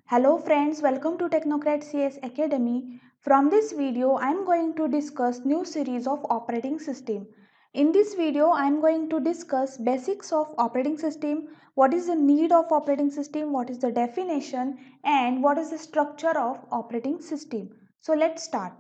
Hello friends, welcome to Technocrat CS Academy. From this video, I am going to discuss new series of operating system. In this video, I am going to discuss basics of operating system, what is the need of operating system, what is the definition, and what is the structure of operating system. So let's start.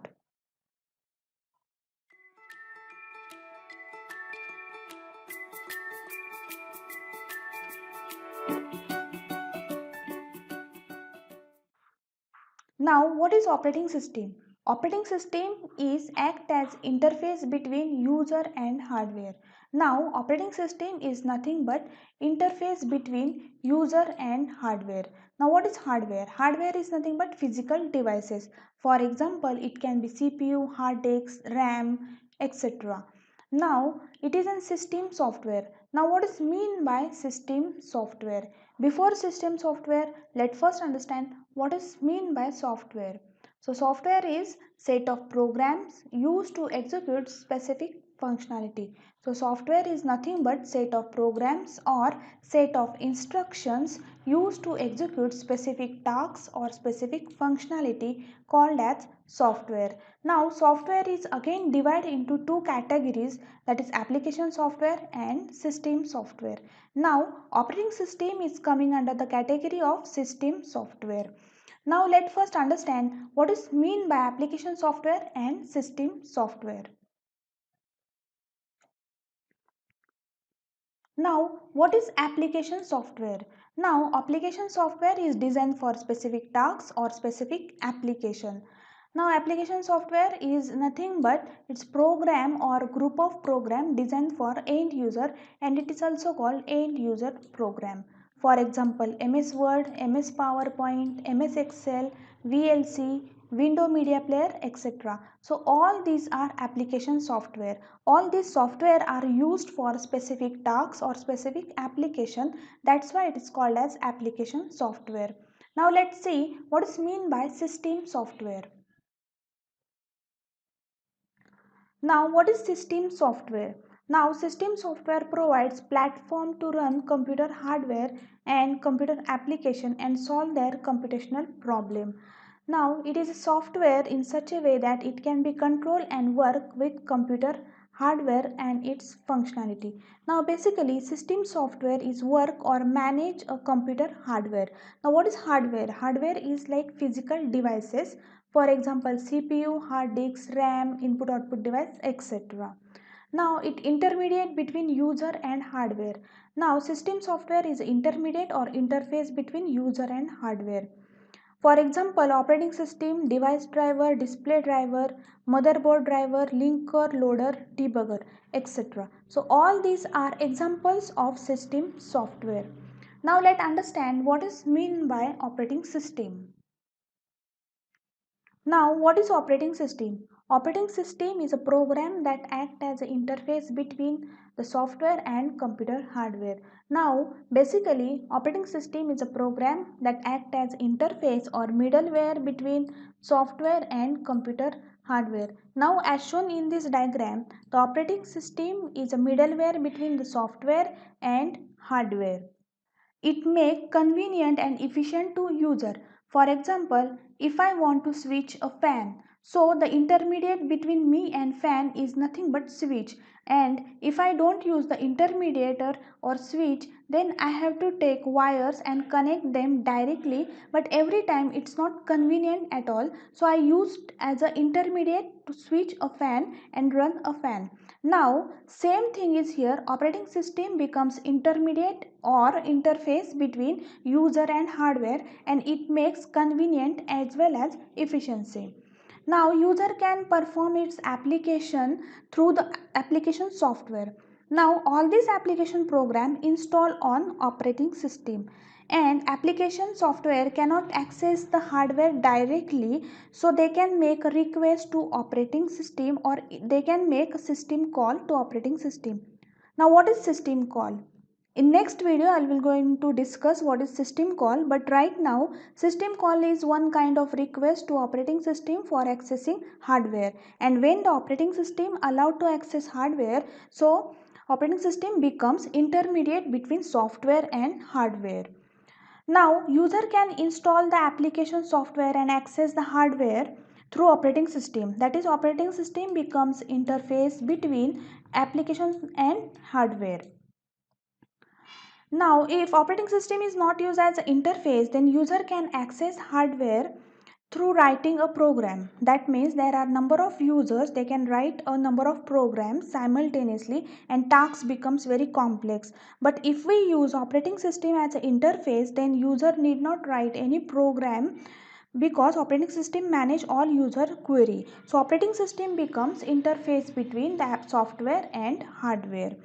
Now, what is operating system? Operating system is act as interface between user and hardware. Now, operating system is nothing but interface between user and hardware. Now, what is hardware? Hardware is nothing but physical devices. For example, it can be CPU, hard disks, RAM, etc. Now, it is a system software. Now, what is mean by system software? Before system software, let's first understand what is mean by software. So, software is set of programs used to execute specific functionality. So, software is nothing but set of programs or set of instructions used to execute specific tasks or specific functionality called as software. Now, software is again divided into two categories, that is application software and system software. Now, operating system is coming under the category of system software. Now, let's first understand what is mean by application software and system software. Now, what is application software? Now, application software is designed for specific tasks or specific application. Now, application software is nothing but its program or group of program designed for end user, and it is also called end user program. For example, MS Word, MS PowerPoint, MS Excel, VLC, Window Media Player, etc. So all these are application software. All these software are used for specific tasks or specific application. That's why it is called as application software. Now let's see what is mean by system software. Now, what is system software? Now, system software provides platform to run computer hardware and computer application and solve their computational problem. Now, it is a software in such a way that it can be controlled and work with computer hardware and its functionality. Now, basically, system software is work or manage a computer hardware. Now, what is hardware? Hardware is like physical devices, for example, CPU, hard disks, RAM, input output device, etc. Now, it intermediate between user and hardware. Now, system software is intermediate or interface between user and hardware. For example, operating system, device driver, display driver, motherboard driver, linker, loader, debugger, etc. So, all these are examples of system software. Now, let's understand what is mean by operating system. Now, what is operating system? Operating system is a program that acts as an interface between the software and computer hardware. Now, basically, operating system is a program that acts as interface or middleware between software and computer hardware. Now, as shown in this diagram, the operating system is a middleware between the software and hardware. It makes convenient and efficient to user. For example, if I want to switch a fan, so the intermediate between me and fan is nothing but switch, and if I don't use the intermediator or switch, then I have to take wires and connect them directly, but every time it's not convenient at all, so I used as an intermediate to switch a fan and run a fan. Now, same thing is here. Operating system becomes intermediate or interface between user and hardware, and it makes convenient as well as efficiency. Now, user can perform its application through the application software. Now, all these application program install on operating system, and application software cannot access the hardware directly, so they can make a request to operating system or they can make a system call to operating system. Now, what is system call? In next video I will going to discuss what is system call, but right now system call is one kind of request to operating system for accessing hardware, and when the operating system allowed to access hardware, so operating system becomes intermediate between software and hardware. Now, user can install the application software and access the hardware through operating system. That is, operating system becomes interface between applications and hardware. Now, if operating system is not used as an interface, then user can access hardware through writing a program. That means there are number of users, they can write a number of programs simultaneously and tasks becomes very complex. But if we use operating system as an interface, then user need not write any program because operating system manage all user query. So operating system becomes interface between the app software and hardware.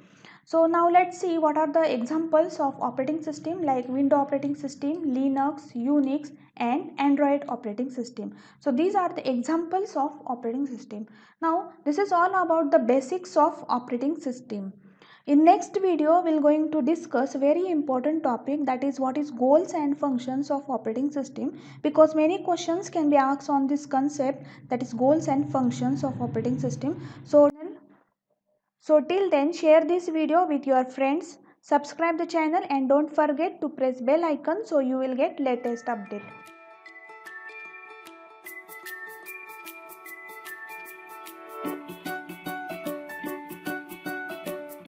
So now let's see what are the examples of operating system like Windows operating system, Linux, Unix and Android operating system. So these are the examples of operating system. Now this is all about the basics of operating system. In next video we are going to discuss very important topic, that is what is goals and functions of operating system, because many questions can be asked on this concept, that is goals and functions of operating system. So till then, share this video with your friends, subscribe the channel and don't forget to press bell icon so you will get latest update.